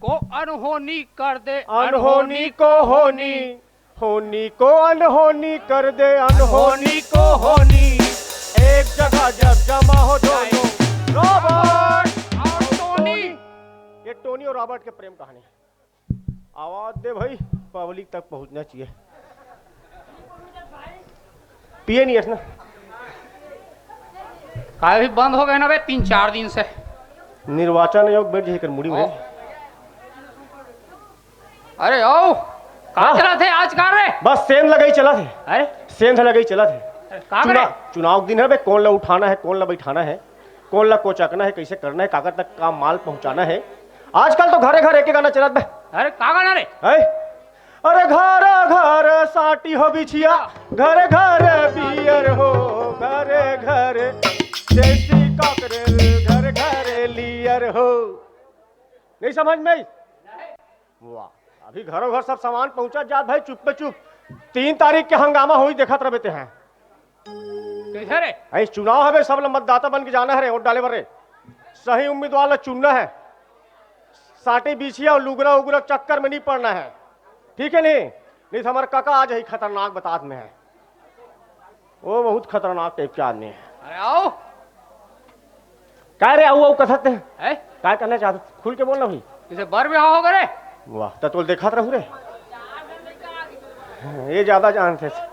को अनहोनी कर दे, अनहोनी को होनी, होनी को अनहोनी कर दे, अनहोनी को होनी। एक जगह जब जमा हो दोनों, रॉबर्ट और टोनी। ये टोनी और रॉबर्ट के प्रेम कहानी। आवाज दे भाई, पब्लिक तक पहुंचना चाहिए। पिए नहीं है ना? काय भी बंद हो गए ना बे 3-4 दिन से। निर्वाचन आयोग बैठ जाकर मुड़ी में। अरे ओ कहाँ चला थे आज कार रे? बस सेंध लगाई चला थे। अरे सेंध लगाई चला थे। कहाँ करे? चुनाव दिन है बे, कौन ला उठाना है, कौन ला बैठाना है, कौन ला कोचकना है, कैसे करना है, कागज तक का माल पहुंचाना है। आजकल तो घरे घर एक गाना चला बे। अरे कहाँ गाना रे? अरे घर घर साटी हो बिछिया, घर घर बियर हो, घरे घर देसी कॉकरेल, घर घर लियर हो। नहीं समझ में आई? वाह, अभी घरों घर सब सामान पहुंचा जात भाई, चुप पे चुप। 3 तारीख के हंगामा हुई देखत रहते हैं। कैसे रे? अरे चुनाव है बे, सब मतदाता बन के जाना है रे, वोट डाले बरे। सही उम्मीदवार ला चुनना है, साटी बिछिया और लुगरा उगरा चक्कर में नहीं पड़ना है, ठीक है? नहीं तो हमारा काका आज ही खतरनाक बतात में है, वो बहुत खतरनाक टाइप के आदमी है। अरे आओ। क्या रे आओ कथत है? ए क्या करना चाहते, खुल के बोलना भाई। इसे बर ब्याह हो गए रे? वाह, तत्वल देखा रहू रे, ये ज्यादा जानते थे।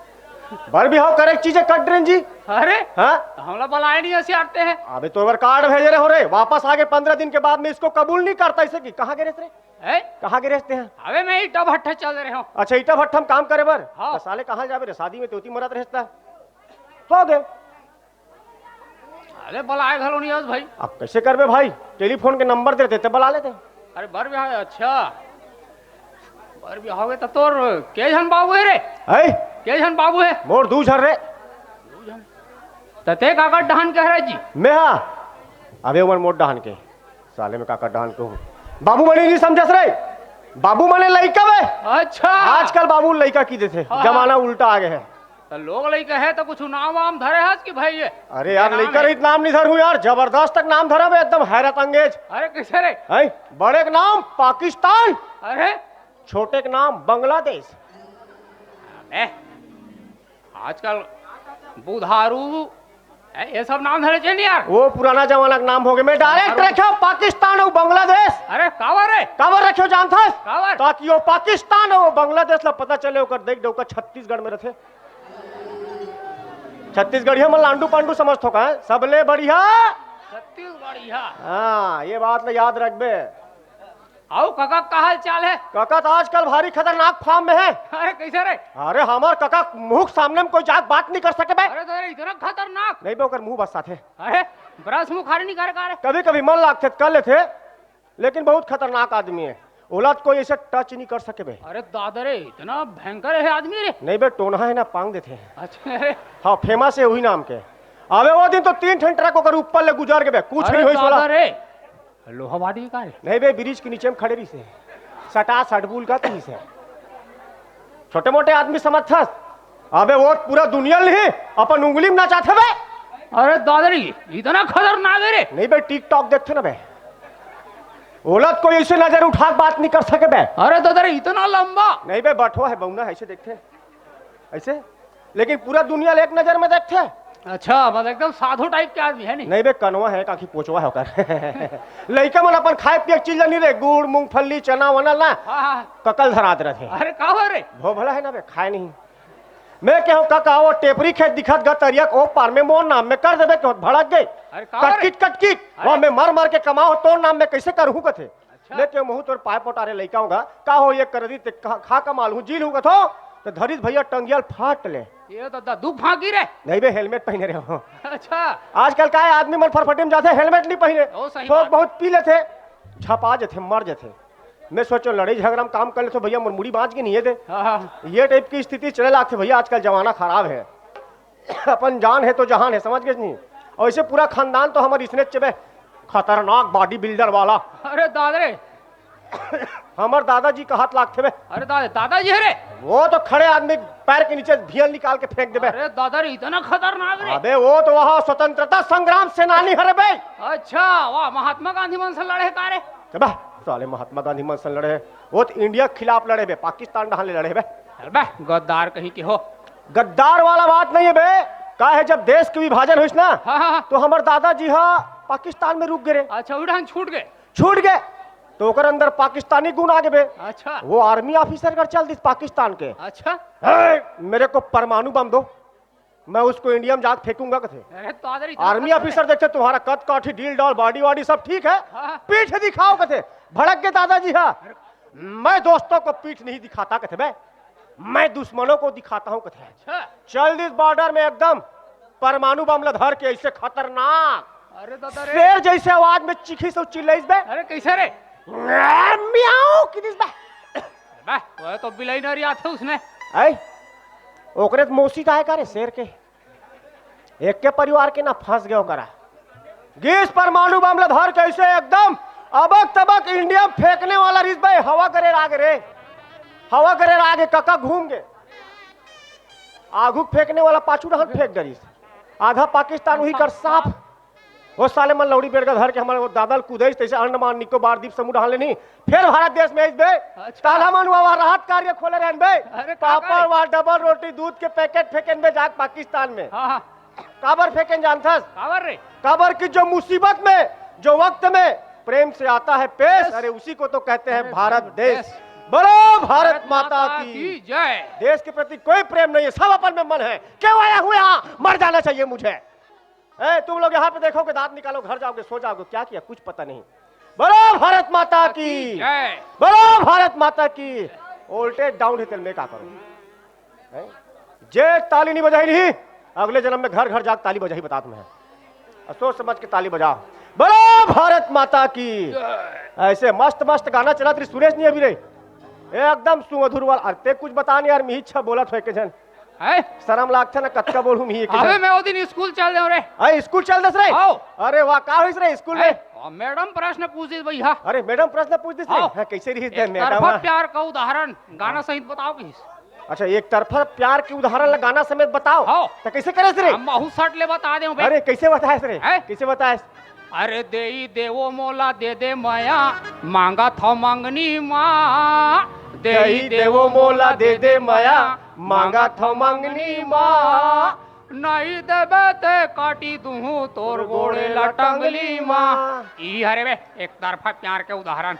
बर बिहाव करे चीजें कट ड्रेन जी। अरे हाँ, हमला बुलाए नहीं ऐसे आते हैं। अबे तो कार्ड भेजे रहे हो रे, वापस आगे 15 दिन के बाद में इसको कबूल नहीं करता। इसे की कहाँ गिरे रे? कहाँ गिरेते हैं? अबे मैं ईटा भट्ठा चल रहे हूँ। अच्छा, ईटा भट्ठा काम करे बर। हाँ। तो साले कहाँ जावे रे? शादी में तोती मरत रहता हो गए। अरे बुलाए घलो नहीं आज भाई। अब कैसे करबे भाई? टेलीफोन के नंबर दे देते, बुला लेते। अरे बर ब्याह है। अच्छा बर ब्याह हो गए तो तोर के जन बाबू है रे? के जन बाबू है? मोर दू झर रे। तते काका डहान कह रहे जी? मैं हाँ, अबे उमर मोट डहान के साले में काका डहान को बाबू मनी नहीं समझस रे। बाबू मने लइका वे। अच्छा, आजकल बाबू लइका की देते, जमाना उल्टा आ गया है। तो लोग लइका है तो कुछ नाम वाम धरे है कि भाई ये? अरे यार लइका रही नाम नहीं धरू यार, जबरदस्त तक नाम धरा बे, एकदम हैरत अंगेज। अरे कैसे रे? बड़े के नाम पाकिस्तान, अरे छोटे के नाम बांग्लादेश। आजकल बुधारू ये सब नाम धरे चाहिए यार। वो पुराना जमाना का नाम हो गया। मैं डायरेक्ट रखा पाकिस्तान और बांग्लादेश। अरे कावर है? कावर रखो जानता है? कावर ताकि वो पाकिस्तान और बांग्लादेश ला पता चले ओकर देख दो छत्तीसगढ़ में रहते। छत्तीसगढ़िया में लांडू पांडू समझ तो का सबले बढ़िया छत्तीसगढ़िया। हाँ, ये बात ना याद रखबे। आओ काका का हाल चाल है? काका तो आजकल भारी खतरनाक फार्म में है। अरे कैसे रे? अरे हमार काका मुंह सामने में कोई जाग बात नहीं कर सके बे। अरे तो इतना खतरनाक नहीं बे, ओकर मुंह बस साथे। अरे ब्रश मुंह खारी नहीं करे। कभी कभी मन लागते कर लेते, लेकिन बहुत खतरनाक आदमी है। औलाद कोई ऐसे टच नहीं कर सके बे। अरे दादा रे इतना भयंकर है आदमी रे। नहीं बे, टोना है ना पांग देते हैं। अच्छा अरे हाँ, फेमस है वही नाम के। अबे वो दिन तो 3 ठन ट्रक होकर ऊपर ले गुजार के बे, कुछ नहीं हुई सोला रे। लोहावाड़ी का रे? नहीं बे, ब्रिज के नीचे में खड़े रही से सटा सटबुल का तीस है। छोटे मोटे आदमी समझता। अबे वो पूरा दुनिया नहीं अपन उंगली में ना चाहते बे। अरे दादा रे इतना खतरनाक है रे? नहीं बे, टिकटॉक देखते ना बे, औलत कोई ऐसे नजर उठा बात नहीं कर सके बे। अरे दादा रे इतना लंबा? नहीं बे, बटवा है बउना है, ऐसे देखते ऐसे, लेकिन पूरा दुनिया एक नजर में देखते। अच्छा मतलब एकदम साधु टाइप के आदमी है नहीं बे, कनवा है काकी पोचवा है ओकर। लइका मन अपन खाए पिए चीज नहीं रे, गुड़ मूंगफली चना वना ना ककल धरात रहे। अरे का रे? भो भला है ना बे, खाए नहीं। मैं कहूँ काका वो टेपरी खेत दिखत गा तरिया ओ पार में मोर नाम में कर देबे क्यों भड़क गए। कटकिट वहां में मार मार के कमाओ तो नाम में कैसे करूँ कथे। अच्छा। लेके मुँह तोर पाए पोटारे लइका होगा का हो ये कर दी खा कमाल हूँ जील हूँ कथो तो धरित भैया टंगियल फाट ले। ये तो दुख फाकी रे। नहीं बे, हेलमेट पहने रहे हो। अच्छा, आजकल का आदमी मन फरफटी में जाते हेलमेट नहीं पहने, तो बहुत पी लेते, झपा जाते, मर जाते। मैं सोचो लड़ाई झगड़ा में काम कर ले तो भैया मुड़ी बांच के नहीं है दे। ये टाइप की स्थिति चले लागते भैया, आजकल जमाना खराब है। अपन जान है तो जहान है, समझ गए नहीं? और इसे पूरा खानदान तो हमारे इसने चबे खतरनाक बॉडी बिल्डर वाला। अरे दादा रे हमारे दादाजी का हाथ लागते बे। अरे दादाजी है रे? वो तो खड़े आदमी पैर के नीचे भियल निकाल के फेंक देबे। अरे दादा रे इतना खतरनाक रे? अबे वो तो वहाँ स्वतंत्रता संग्राम सेनानी है रे बे। अच्छा, वाह, महात्मा गांधी मन से लड़े का रे? साले महात्मा गांधी मन से लड़े हैं। वो तो इंडिया के खिलाफ लड़े बे, पाकिस्तान डहाने लड़े बे। चल बे गद्दार कहीं की हो। गद्दार वाला बात नहीं है बे, का है जब देश के विभाजन हुई ना हाँ हाँ तो हमारे दादाजी हाँ पाकिस्तान में रुक गए, अच्छा उड़ान छूट गए। छूट गए तो ओकर अंदर पाकिस्तानी गुण आ गए। अच्छा वो आर्मी ऑफिसर कर चल दिस पाकिस्तान के। अच्छा मेरे को परमाणु बम दो, मैं उसको इंडिया में जाकर फेंकूंगा कथे। अरे तो आदर आर्मी ऑफिसर देखते तुम्हारा कद काठी डील डॉल बॉडी वाडी सब ठीक है, हाँ। पीठ दिखाओ कथे। भड़क के दादाजी हाँ, मैं दोस्तों को पीठ नहीं दिखाता कथे बे, मैं दुश्मनों को दिखाता हूँ कथे। अच्छा चल दिस बॉर्डर में एकदम परमाणु बम लधर के ऐसे खतरनाक अरे दादा रे शेर जैसे आवाज में चीखी से चिल्लाइस बे, अरे कैसे रे म्याऊं की दिस बे। बे वो तो बिलाई नरी आते उसने ऐ ओकरे तो मौसी का है करे शेर के, एक के परिवार के ना फंस गए करा। गैस परमाणु बम लधर के ऐसे एकदम अबक तबक इंडिया में फेंकने वाला रिस भाई, हवा करे आगे रे, हवा करे आगे कका घूम गए, आगू फेंकने वाला पाछू डहर फेंक गई, आधा पाकिस्तान वही कर साफ। वो साले मन लौड़ी बेड़ का धर के हमारे वो दादल कूदे तैसे अंडमान निकोबार द्वीप समूह डाल लेनी, फिर भारत देश में बे ताला मन हुआ राहत कार्य खोले रहन बे, अरे पापड़ वा डबल रोटी दूध के पैकेट फेंकेन बे जाके पाकिस्तान में। हाँ हाँ काबर फेंकेन जानथस? काबर रे काबर की जो मुसीबत में जो वक्त में प्रेम से आता है पेश, अरे उसी को तो कहते हैं भारत देश। बोलो भारत माता की जय। देश के प्रति कोई प्रेम नहीं है, सब अपन में मन है। क्यों आया हुए यहाँ, मर जाना चाहिए मुझे। तुम लोग यहाँ पे देखोगे दांत निकालो घर जाओगे सो जाओगे, क्या किया कुछ पता नहीं। बोलो भारत माता की जय। बोलो भारत माता की। उल्टे डाउन हितल में क्या करो, जे ताली नहीं बजाई नहीं अगले जन्म में घर घर जाकर ताली बजाई बता तुम्हें, सोच समझ के ताली बजाओ। बोलो भारत माता की। ऐसे मस्त मस्त गाना चला तेरी सुरेश नहीं अभी रे, एकदम सुमधुर वाला। अरे कुछ बता नहीं यार, मी इच्छा बोला था के जन है शर्म लागता ना कत्का बोलूं मी के अबे जन। मैं वो दिन स्कूल चल रहे रे। अरे स्कूल चल दस रे। आओ। अरे वाह का होइस रे स्कूल में? मैडम प्रश्न पूछ दी भैया। अरे मैडम प्रश्न पूछ दिस रे। आओ। हाँ, कैसे रही एक मैडम? तरफा प्यार का उदाहरण गाना सहित बताओ किस। अच्छा एक तरफा प्यार के उदाहरण गाना समेत बताओ, आओ। तो कैसे करे रे? हम महू सट ले बता दे बे। अरे कैसे बताए रे, हैं? कैसे बताए? अरे देई देवो मोला दे दे माया, मांगा था मांगनी माँ। देई देवो मोला दे दे माया, मांगा था मांगनी माँ। नहीं देबे ते काटी दूं तोर गोड़े लटंगली माँ। ई हरे बे एक तरफा प्यार के उदाहरण।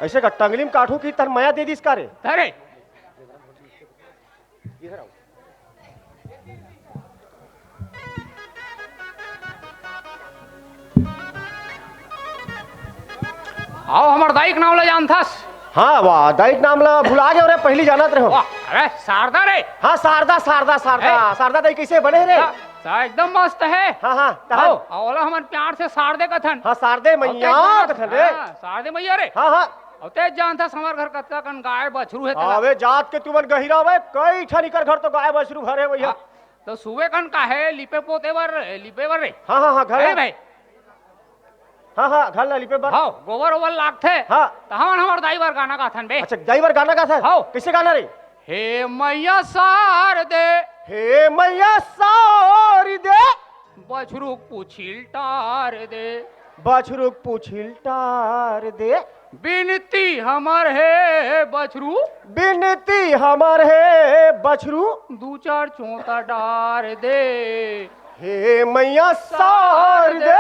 ऐसे का टंगली में काटू की तर माया दे दी इसका रे। अरे आओ हमार दाई के नाम ले जानथस। हाँ वाह दाई नाम ला भुला गए रे, पहली जानत रहे हो। वाह अरे शारदा रे। हाँ शारदा शारदा शारदा शारदा दाई कैसे बने रे? एकदम मस्त है। हाँ हाँ आओ आओला हमन प्यार से शारदे कथन। हाँ शारदे मैया कथन रे। शारदे मैया रे। हाँ हाँ और ते जानथस हमार घर कतका कन गाय बछरू है। अबे जात के तुमन गहिरा वे कई ठनी कर घर तो गाय बछरू घर है भैया। तो सुबह कन का है लिपे पोते बर लिपे बर रे। हाँ हाँ हाँ घर अरे भाई हाँ हाँ घर ला लिपे बर। हाँ गोबर ओबर लागथे। हाँ तो हमन हमार दाई बर गाना गाथन बे। अच्छा ड्राइवर गाना का था? हाँ। कैसे गाना रे? हे मैया शारदे हे मैया सारी दे, बछरू पूछिल टार दे, बछरू पूछिल टार दे, बिनती हमर है बछरू, बिनती हमर है बछरू, दू चार चोता डार दे। हे मैया सारी दे,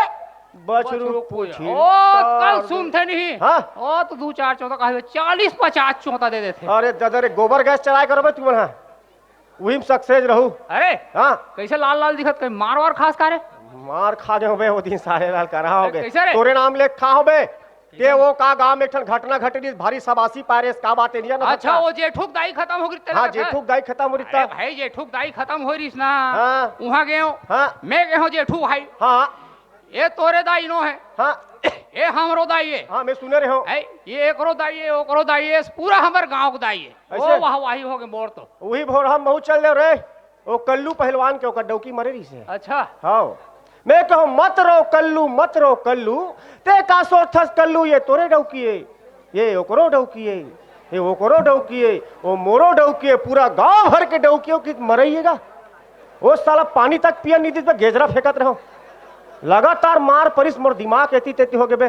बछरू पूछिल ओ टार कल दे। सुनते नहीं। हाँ ओ तो दू चार चौथा कहे 40-50 चौथा दे देते। अरे दादा रे गोबर गैस चलाए करो बे तुम हाँ, वही में सक्सेस रहू। अरे हाँ कैसे लाल लाल दिखत कहीं मार वार खास करे। मार खा गए हो बे वो दिन सारे लाल करा हो अरे कैसे रे? तोरे नाम ले खा हो बे के वो का गांव में एक ठन घटना घटी भारी सबासी पारेस का बात है ना। अच्छा वो जेठुक दाई खत्म हो गई। हाँ जेठुक दाई खत्म हो रही अरे भाई जेठुक दाई खत्म हो रही ना। हाँ वहाँ गए हाँ मैं गए जेठू भाई। हाँ ये तोरे दाई नो है, हाँ ये हमरो दाई है। हाँ मैं सुने रहे हो। ये एकरो दाई है ओकरो दाई है, पूरा हमार गांव का दाई है। ऐसे? ओ वाह वाही हो गए मोर तो। वही भोर हम बहुत चल रहे रे, वो कल्लू पहलवान के ओकर डौकी मरे रही से। अच्छा हाँ मैं कहूँ मत रो कल्लू मत रो कल्लू, ते का सोचस कल्लू ये तोरे डौकी है, ये ओकरो डौकी है, ये ओकरो डौकी है, वो मोरो डौकी है, पूरा गांव भर के डौकियों की मरइएगा। वो साला पानी तक पिया नहीं दी पे गेजरा फेंकत रहो, लगातार मार परिस मोर दिमाग एती तेती हो गए बे।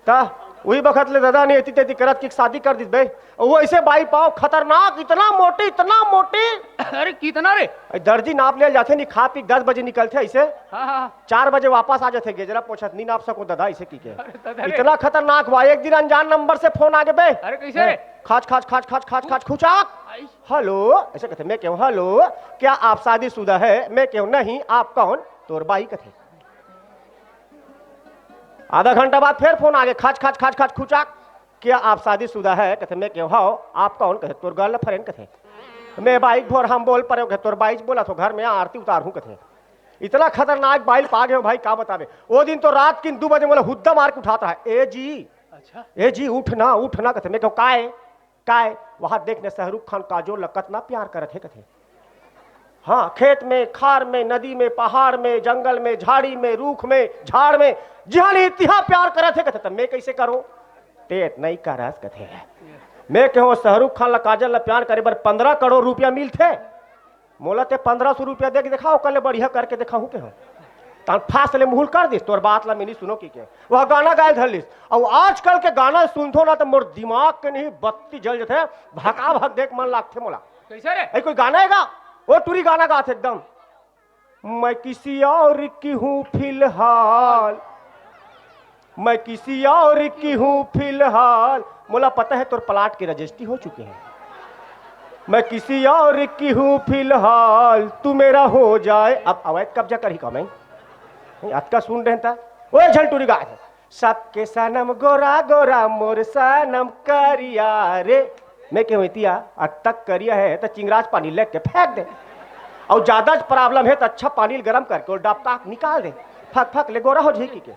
ता वही बखत ले दादा ने इतनी तेती करत की शादी कर दी बे। वो ऐसे बाई पाओ खतरनाक, इतना मोटी। अरे कितना रे? दर्जी नाप ले जाते नहीं, खा पी 10 बजे निकलते ऐसे, हाँ 4 बजे वापस आ जाते। गेजरा पोछत नहीं नाप सको दादा ऐसे की के। दादा रे। इतना खतरनाक हुआ। एक दिन अनजान नंबर से फोन आ गए बे। अरे कैसे रे? खाच खुचाक। हेलो ऐसे कहते, मैं क्यों हेलो, क्या आप शादीशुदा है? मैं क्यों नहीं, आप कौन? तोर बाई कथे। आधा घंटा बाद फिर फोन आ गया, खाच खुचाक, क्या आप शादीशुदा है? कहते मैं क्यों हाओ, आप कौन? कहते तोर गर्लफ्रेंड कथे। मैं बाइक भोर हम बोल पड़े, तोर बाइक बोला तो घर में आरती उतार हूँ कथे। इतना खतरनाक बाइल पा गए भाई, क्या बतावे। वो दिन तो रात की 2 बजे बोला हुद्दा मार के उठाता है, ए जी उठना कहते मैं क्यों काय वहां देखने शाहरुख खान काजोल कितना प्यार करत है कथे। हाँ, खेत में, खार में, नदी में, पहाड़ में, जंगल में, झाड़ी में, रूख में, झाड़ में, जहां इतना प्यार करत है कथे। तब मैं कैसे करूं? तेत नहीं करस कथे। मैं कहो शाहरुख खान ला काजल ला प्यार करे बर 15 करोड़ रुपया मिलते। मोला ते 1500 रुपया दे के दिखाओ, कल बढ़िया करके दिखाऊं के हो तान फास ले मुहुल कर दिस। तोर बात ला मिनी सुनो की के वह गाना गायल धर लिस। और आजकल के गाना सुनथो ना तो मोर दिमाग के नहीं बत्ती जल जाते, भका भक देख मन लागते मोला। कैसे रे? कोई गाना है गा, वो टूरी गाना गाते एकदम। मैं किसी और की हूं फिलहाल, मैं किसी और की हूं फिलहाल। मोला पता है तोर प्लाट के रजिस्ट्री हो चुके हैं। मैं किसी और की हूं फिलहाल, तू मेरा हो जाए। अब अवैध कब्जा कर ही का मैं आज का सुन रहे था। वो झल टूरी गा है, सबके सनम गोरा गोरा मोर सनम करिया रे। मैं क्यों इतिया आज तक करिया है तो चिंगराज पानी लेके के फेंक दे, और ज्यादा प्रॉब्लम है तो अच्छा पानी गर्म करके और डबका निकाल दे, फक ले गोरा हो झीकी के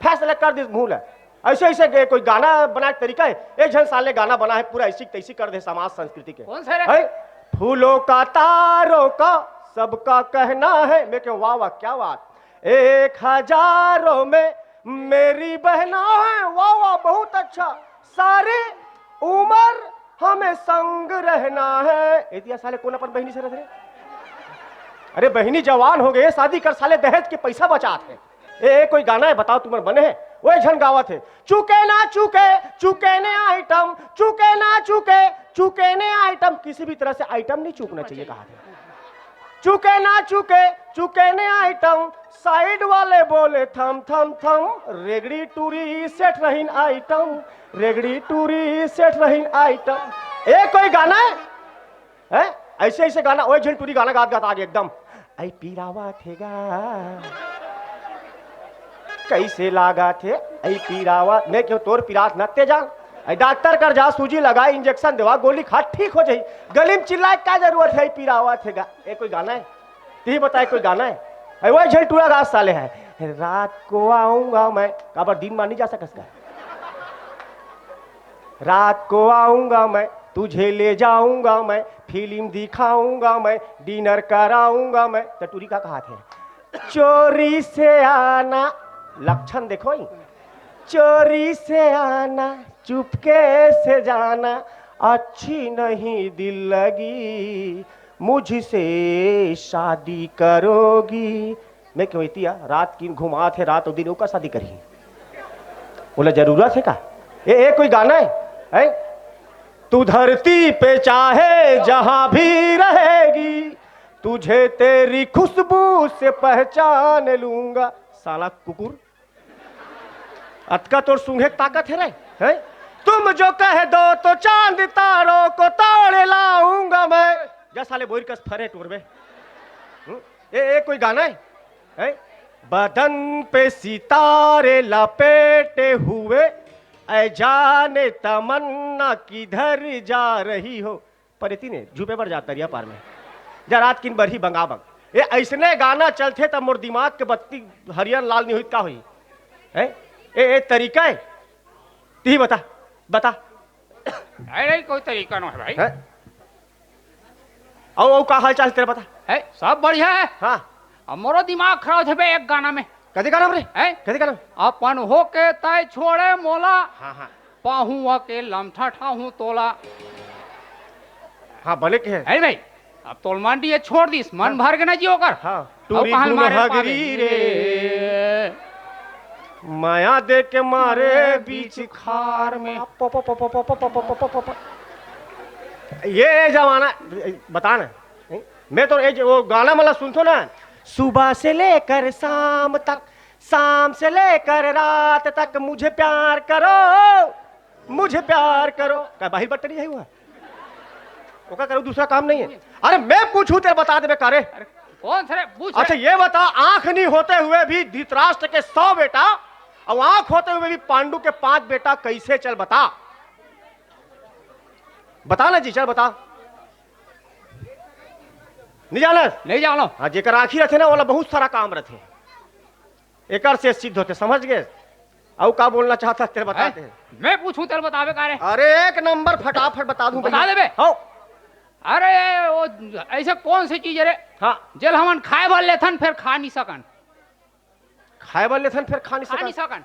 फैसला कर दे मुंह ले। ऐसे कोई गाना बना के तरीका है। एक झन साले गाना बना है पूरा ऐसी तैसी कर दे समाज संस्कृति के। कौन सा रे? फूलों का तारों का सबका कहना है। मैं क्यों वाह क्या बात। 1000 में मेरी बहना है, वाह बहुत अच्छा। सारी उम्र हमें संग रहना है। इतिया साले कौन अपन बहनी से रह रहे? अरे बहनी जवान हो गए, शादी कर साले दहेज के पैसा बचाते। कोई गाना है बताओ तुम्हारे बने है। वो झन गावत है, चुके ना चुके ने आइटम, चुके ना चुके ने आइटम। किसी भी तरह से आइटम नहीं चूकना चाहिए कहा था। चुके ना चुके ने आइटम, साइड वाले बोले थम थम थम। रेगड़ी टूरी सेठ रहीन आइटम, रेगड़ी टूरी सेठ रहीन आइटम। कोई गाना है ऐसे गाना। वो झन टूरी गाना गात आगे एकदम, आई पीरावा थेगा कैसे लागा थे आई पीरावा। मैं क्यों तोर पिरात नते जान। डॉक्टर कर जा, सूजी लगा, इंजेक्शन देवा, गोली खा ठीक हो जाई। गली में चिल्लाए क्या जरूरत है? पीरावा थेगा। कोई गाना है ती बताए, कोई गाना है? वही झल टूरा गाछ साले है, रात को आऊंगा मैं। काबर दिन मान नहीं जा सकता। रात को आऊंगा मैं, तुझे ले जाऊंगा मैं, फिल्म दिखाऊंगा मैं, डिनर कराऊंगा मैं। टूरी का कहा थे, चोरी से आना, लक्षण देखो ही, चोरी से आना चुपके से जाना, अच्छी नहीं दिल लगी, मुझसे शादी करोगी। मैं क्यों इतिया रात की घुमा थे, रात और दिन का शादी करी। बोला जरूरत है का? कोई गाना है? तू धरती पे चाहे जहां भी रहेगी, तुझे तेरी खुशबू से पहचान लूंगा। साला कुकुर, अतका तोर सूंघे ताकत है रे? तुम जो कह दो तो चांद तारों को तोड़ लाऊंगा मैं। जा साले बोर कस फरे टूर में। कोई गाना है? बदन पे सितारे लपेटे हुए, ऐ जाने तमन्ना किधर जा रही हो। पर इतनी ने झूपे पर जाता रिया पार में जा रात किन बरही बंगा बंग। ऐसने गाना चलते तब मोर दिमाग के बत्ती हरियर लाल नहीं हुई का हुई है? तरीका है ती बता। अरे कोई तरीका नहीं है भाई। औ का हाल चाल तेरा बता है? सब बढ़िया है। हाँ, अब मोरो दिमाग खराब है एक गाना में। कदे गाना रे? है कदे गाना? अपन हो के तय छोड़े मोला, हाँ पाहू के लमठा ठाहू तोला। हाँ भले के है भाई। अब तोल मांडी ये छोड़ दिस, मन भर के ना जियो कर। हाँ, टूरी गुन हगरी रे, माया दे के मारे बीच खार में। ये जमाना बता ना, मैं तो वो गाना मतलब सुनतो ना, सुबह से लेकर शाम तक, शाम से लेकर रात तक मुझे प्यार करो, मुझे प्यार करो। क्या बाहिर बट्टरी है हुआ? वो क्या करो, दूसरा काम नहीं है। अरे मैं पूछूं तेरे बता दे बेकारे। कौन से पूछ? अच्छा ये बता, आंख नहीं होते हुए भी धृतराष्ट्र के 100 बेटा और आंख होते हुए भी पांडु के 5 बेटा कैसे चल बता, बता ना जी, चल बता। नहीं जाना? नहीं जानो। हाँ, जेकर आखिर रथे ना वाला बहुत सारा काम रथे, एकर से सिद्ध होते, समझ गए? और का बोलना चाहता तेरे बताते हैं। मैं पूछूं तेरे बतावे का रे? अरे एक नंबर फटाफट बता दूं। बता दे बे। हाँ। अरे वो ऐसे कौन सी चीज है रे? हाँ, जल हमन खाए वाले लेथन फिर खा नहीं सकन। खाए वाले थे फिर खा खा नहीं नहीं सका। सकन।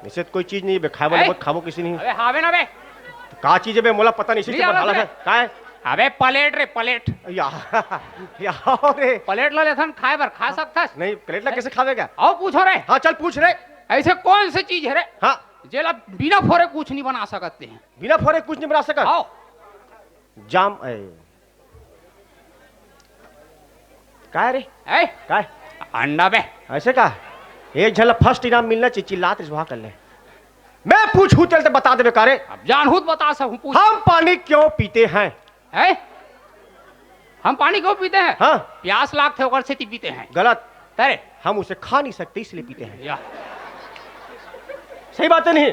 निश्चित कोई चीज नहीं है बे, खाए वाले मत खाबो किसी नहीं। अबे हावे ना बे। का चीज है बे, मोला पता नहीं, इसी नहीं से आला बता बे। का है? अबे प्लेट रे, प्लेट। या रे प्लेट ला लेथन खाए बर खा सकथस? नहीं, प्लेट ला कैसे खावेगा? आओ पूछो रे। हाँ चल पूछ रे। ऐसे कौन सी चीज है रे हाँ, जेला बिना फोरे कुछ नहीं बना सकते हैं? बिना फोरे कुछ नहीं बना सका। आओ। जाम का रे? ए का अंडा बे। ऐसे का? एक झलक फर्स्ट इनाम मिलना चाहिए, चिल्लाते सुहा कर ले। मैं पूछूं तेरे तो बता दे बेकारे। अब जानहूत बता सकूं, पूछ। हम पानी क्यों पीते हैं? है हम पानी क्यों पीते हैं? हाँ, प्यास लागते होकर से पीते हैं। गलत। तेरे हम उसे खा नहीं सकते इसलिए पीते हैं। या सही बात है नहीं?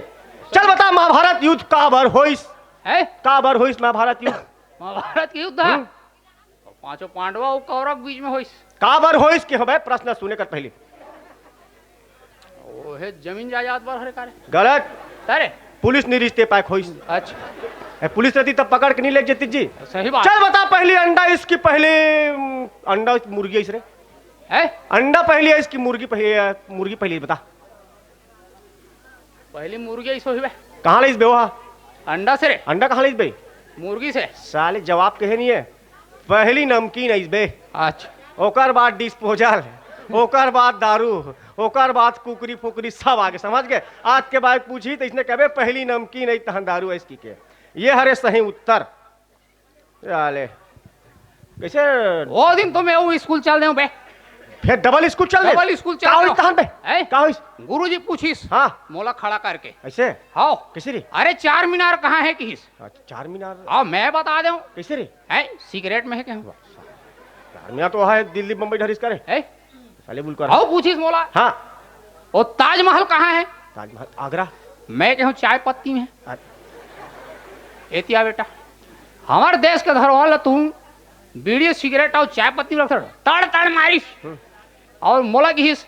चल बता, महाभारत युद्ध का बार होइस? है का बार होइस महाभारत युद्ध? महाभारत के युद्ध है। और पांचों पांडवा और कौरव बीच में होइस। का बार होइस के होबे? प्रश्न सुने कर पहले। ओ है जमीन जायदाद पर हरे कार्य। गलत। तेरे पुलिस नहीं रिश्ते पाक होइस। अच्छा पुलिस रहती तब पकड़ के नहीं ले जाती जी। सही बात। चल बता, पहली अंडा इसकी, पहले अंडा मुर्गी है इसरे? है अंडा पहली है इसकी, मुर्गी पहली? मुर्गी पहली बता। पहली मुर्गी ऐसो ही बे। कहाँ ले इस बेवा? अंडा से रे, अंडा कहाँ ले इस बे? मुर्गी से। साले जवाब कहे नहीं है। पहली नमकीन है इस बे, अच्छा ओकर बाद डिस्पोजल, ओकर बाद दारू, ओकर बाद कुकरी फुकरी सब आगे, समझ गए? आज के बाद पूछी तो इसने कहे पहली नमकीन है तहन दारू है इसकी के। ये हरे सही उत्तर। साले कैसे वो दिन तो मैं वो स्कूल चल दे बे। फिर डबल स्कूल चल रहे? डबल स्कूल चल का रहे होइस तहन बे? हैं? का होइस? गुरुजी पूछिस। हाँ, मोला खड़ा करके। ऐसे हाँ कैसे रे? अरे चार मीनार कहाँ है किस? अच्छा, चार मीनार हाँ मैं बता दूं। कैसे रे? है सिगरेट में है क्या? चार मीनार तो है दिल्ली मुंबई ढरिस करे है साले बुल कर। आओ पूछिस मोला। हाँ, और ताजमहल कहाँ है? ताजमहल आगरा। मैं कहूँ चाय पत्ती में। अ- एतिया बेटा, हमारे देश के धरोहर तुम बीड़ी सिगरेट और चाय पत्ती में तड़ तड़ मारिस। और मोला किस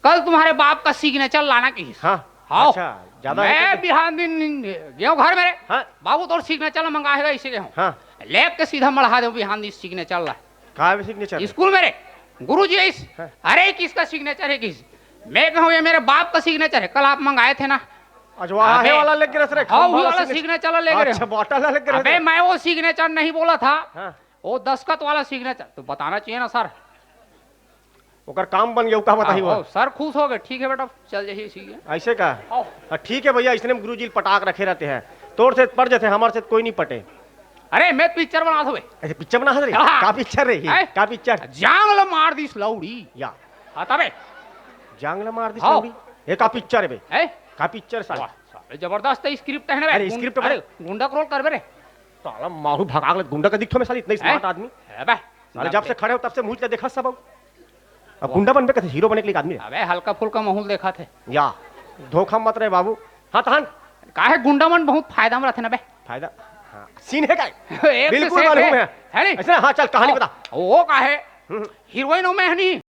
कल तुम्हारे बाप का सिग्नेचर लाना किस? हाँ, आओ। अच्छा ज्यादा है मैं तो- बिहान दिन गेहूँ घर मेरे। हाँ, बाबू तो सिग्नेचर मंगाएगा इसे गेहूँ। हाँ, लेप के सीधा मढ़ा दो बिहान दिन सिग्नेचर ला। कहाँ है सिग्नेचर? स्कूल मेरे गुरुजी है इस। हाँ। अरे किसका सिग्नेचर है किस? मैं कहूँ ये मेरे बाप का सिग्नेचर है, कल आप मंगाए थे ना। अच्छा, वहाँ है अबे, वाला लेके रख रहे? हाँ वो वाला सिग्नेचर लेकर। अच्छा, बॉटल लेके रख अबे रहे? मैं वो सिग्नेचर नहीं बोला था, हाँ, वो दस्खत वाला सिग्नेचर तो बताना चाहिए ना सर। ओकर काम बन गया का बताई हाँ, वो? सर खुश हो गए। ठीक है बेटा चल जाइए सीखे। ऐसे का? आओ। हाँ, ठीक है भैया, इसने गुरुजी पटाक रखे रहते हैं, तोड़ से पड़ जाते, हमारे से कोई नहीं पटे। अरे मैं पिक्चर बना दो ऐसे पिक्चर बना रही? हाँ। का पिक्चर रे? हैं? का पिक्चर? जांगल मार दी लौड़ी। या हाँ तबे जांगला मार दी हाँ। सौड़ी? ये का पिक्चर है बे? है का पिक्चर साला? वाह, साले जबरदस्त है स्क्रिप्ट है ना बे। अरे, स्क्रिप्ट अरे गुंडा रोल कर बे। साला मारू भगाग गुंडा का दिखो में साली, इतना स्मार्ट आदमी। अबे साले जब से खड़े हो तब से मुझे देखा सब। अब गुंडा बनबे कैसे? हीरो बनने के लिए आदमी है। अबे हल्का फुल्का माहौल देखा थे। या धोखा मत रहे बाबू। हाँ तहन काहे गुंडा मन बहुत फायदा में रहते ना बे। फायदा? हाँ, सीन है का? एक से बिल्कुल सेठ मालूम है। है नहीं? ऐसे हाँ, चल कहानी बता। वो काहे हीरोइनों में है नहीं